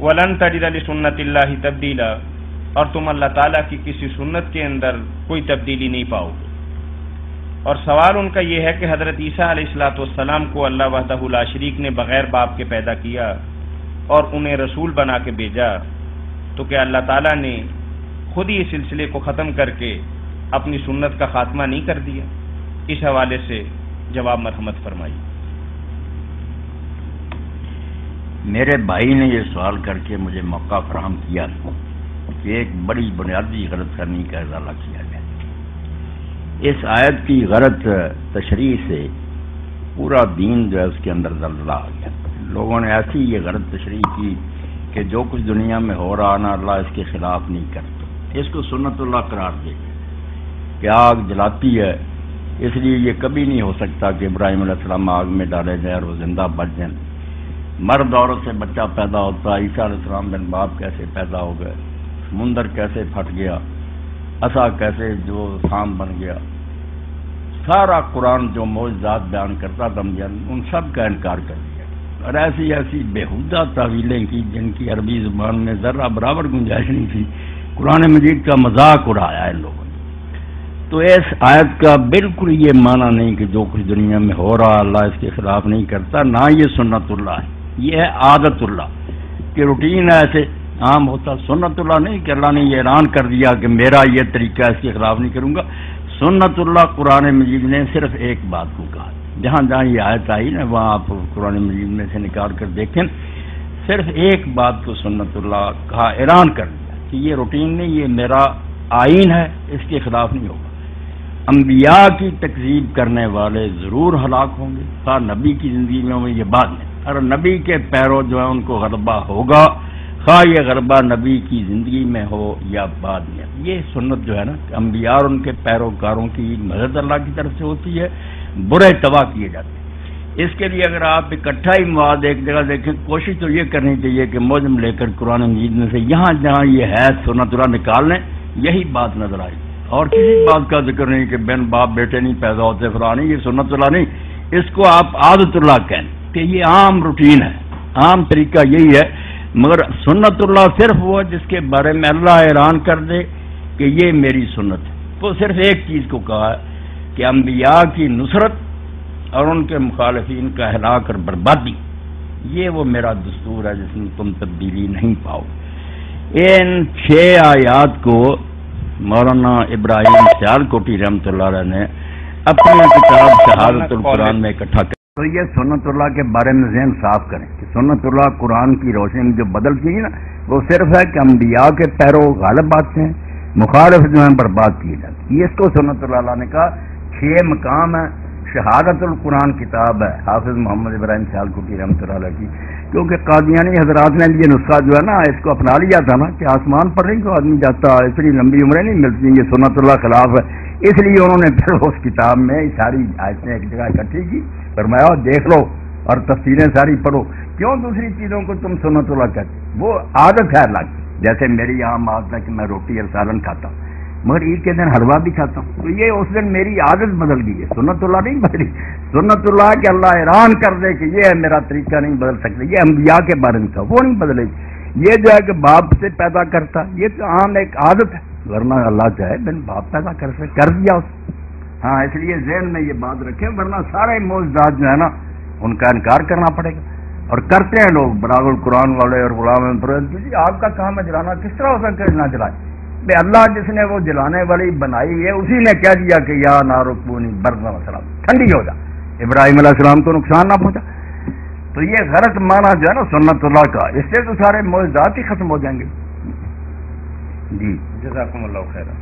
وَلَن تَجِدَ لِسُنَّتِ اللَّهِ تَبْدِيلًا، اور تم اللہ تعالیٰ کی کسی سنت کے اندر کوئی تبدیلی نہیں پاؤ گے۔ اور سوال ان کا یہ ہے کہ حضرت عیسیٰ علیہ السلام کو اللہ وحدہ لا شریک نے بغیر باپ کے پیدا کیا اور انہیں رسول بنا کے بھیجا، تو کیا اللہ تعالیٰ نے خود ہی اس سلسلے کو ختم کر کے اپنی سنت کا خاتمہ نہیں کر دیا؟ اس حوالے سے جواب مرحمت فرمائیے۔ میرے بھائی نے یہ سوال کر کے مجھے موقع فراہم کیا کہ ایک بڑی بنیادی غلط فہمی کا ازالہ کیا جائے۔ اس آیت کی غلط تشریح سے پورا دین جو ہے اس کے اندر زلزلہ آ گیا۔ لوگوں نے ایسی یہ غلط تشریح کی کہ جو کچھ دنیا میں ہو رہا نا اللہ اس کے خلاف نہیں کرتا، اس کو سنت اللہ قرار دے کہ آگ جلاتی ہے، اس لیے یہ کبھی نہیں ہو سکتا کہ ابراہیم علیہ السلام آگ میں ڈالے جائیں اور وہ زندہ بچ جائیں۔ مرد عورت سے بچہ پیدا ہوتا، عیسیٰ علیہ السلام بن باپ کیسے پیدا ہو گئے، سمندر کیسے پھٹ گیا، عصا کیسے جو سام بن گیا، سارا قرآن جو معجزات بیان کرتا تھا ان سب کا انکار کر دیا اور ایسی ایسی بےہودہ تعویلیں کی جن کی عربی زبان میں ذرہ برابر گنجائش نہیں تھی۔ قرآن مجید کا مذاق اڑایا ان لوگوں نے۔ تو اس آیت کا بالکل یہ معنی نہیں کہ جو کچھ دنیا میں ہو رہا اللہ اس کے خلاف نہیں کرتا، نہ یہ سنت اللہ ہے، یہ ہے عادت اللہ کہ روٹین ایسے عام ہوتا۔ سنت اللہ نہیں کہ اللہ نے یہ اعلان کر دیا کہ میرا یہ طریقہ اس کے خلاف نہیں کروں گا۔ سنت اللہ قرآن مجید نے صرف ایک بات کو کہا، جہاں جہاں یہ آیت آئی نا وہاں آپ قرآن مجید میں سے نکال کر دیکھیں، صرف ایک بات کو سنت اللہ کہا، اعلان کر دیا کہ یہ روٹین نہیں، یہ میرا آئین ہے، اس کے خلاف نہیں ہوگا۔ انبیاء کی تکذیب کرنے والے ضرور ہلاک ہوں گے، خواہ نبی کی زندگی میں ہوں یہ بات نہیں، اور نبی کے پیرو جو ہے ان کو غلبہ ہوگا، خواہ یہ غلبہ نبی کی زندگی میں ہو یا بعد میں۔ یہ سنت جو ہے نا انبیاء اور ان کے پیروکاروں کی مدد اللہ کی طرف سے ہوتی ہے، برے تباہ کیے جاتے ہیں۔ اس کے لیے اگر آپ اکٹھا ہی مواد ایک جگہ دیکھیں، کوشش تو یہ کرنی چاہیے کہ موجم لے کر قرآن مجید میں سے یہاں جہاں یہ ہے سنت اللہ نکال لیں، یہی بات نظر آئی، اور کسی بات کا ذکر نہیں کہ بہن باپ بیٹے نہیں پیدا ہوتے فلاں نہیں، یہ سنت اللہ نہیں، اس کو آپ عادت اللہ کہیں کہ یہ عام روٹین ہے، عام طریقہ یہی ہے۔ مگر سنت اللہ صرف وہ جس کے بارے میں اللہ اعلان کر دے کہ یہ میری سنت ہے۔ وہ صرف ایک چیز کو کہا ہے کہ انبیاء کی نصرت اور ان کے مخالفین کا ہلاک اور بربادی، یہ وہ میرا دستور ہے جس میں تم تبدیلی نہیں پاؤ۔ ان 6 آیات کو مولانا ابراہیم سیالکوٹی رحمۃ اللہ علیہ نے اپنی کتاب شہادت القرآن میں اکٹھا کیا۔ تو یہ سنت اللہ کے بارے میں ذہن صاف کریں کہ سنت اللہ قرآن کی روشنی میں جو بدل کی نا وہ صرف ہے کہ انبیاء کے پیرو غالب آتے ہیں، مخالف جو ہیں برباد کیے جاتے ہیں۔ اس کو سنت اللہ نے کہا 6 مقام ہے۔ شہادت القرآن کتاب ہے حافظ محمد ابراہیم سیالکوٹی رحمۃ اللہ علیہ کی، کیونکہ قادیانی حضرات نے یہ نسخہ جو ہے نا اس کو اپنا لیا تھا نا کہ آسمان پر نہیں کوئی آدمی جاتا، اتنی لمبی عمریں نہیں ملتی، یہ سنت اللہ خلاف ہے، اس لیے انہوں نے پھر اس کتاب میں ساری آیتیں ایک جگہ اکٹھی کی، فرمایا دیکھ لو اور تفسیریں ساری پڑھو، کیوں دوسری چیزوں کو تم سنت اللہ کہتے؟ وہ عادت ہے اللہ کی، جیسے میری عام عادت ہے کہ میں روٹی اور سالن کھاتا ہوں، مگر عید کے دن حلوہ بھی کھاتا ہوں، تو یہ اس دن میری عادت بدل گئی ہے، سنت اللہ نہیں بدلی۔ سنت اللہ کہ اللہ اعلان کر دے کہ یہ ہے میرا طریقہ نہیں بدل سکتا، یہ انبیاء کے بارے میں تھا، وہ نہیں بدلے گی۔ یہ جو ہے کہ باپ سے پیدا کرتا، یہ تو عام ایک عادت ہے، ورنہ اللہ چاہے بن باپ پیدا کر دیا اس۔ ہاں اس لیے ذہن میں یہ بات رکھیں، ورنہ سارے معجزات جو ہے نا ان کا انکار کرنا پڑے گا، اور کرتے ہیں لوگ بلاغ القرآن والے اور غلام جی آپ کا کام ہے جلانا، کس طرح ہو سکتا ہے نہ جلائے؟ بے اللہ جس نے وہ جلانے والی بنائی ہے اسی نے کہہ دیا کہ یا نارکونی بردا وسلام، ٹھنڈی ہو جا، ابراہیم علیہ السلام کو نقصان نہ پہنچا۔ تو یہ غلط معنی جو ہے نا سنت اللہ کا، اس سے تو سارے معجزات ہی ختم ہو جائیں گے۔ جی جزاکم اللہ خیرا۔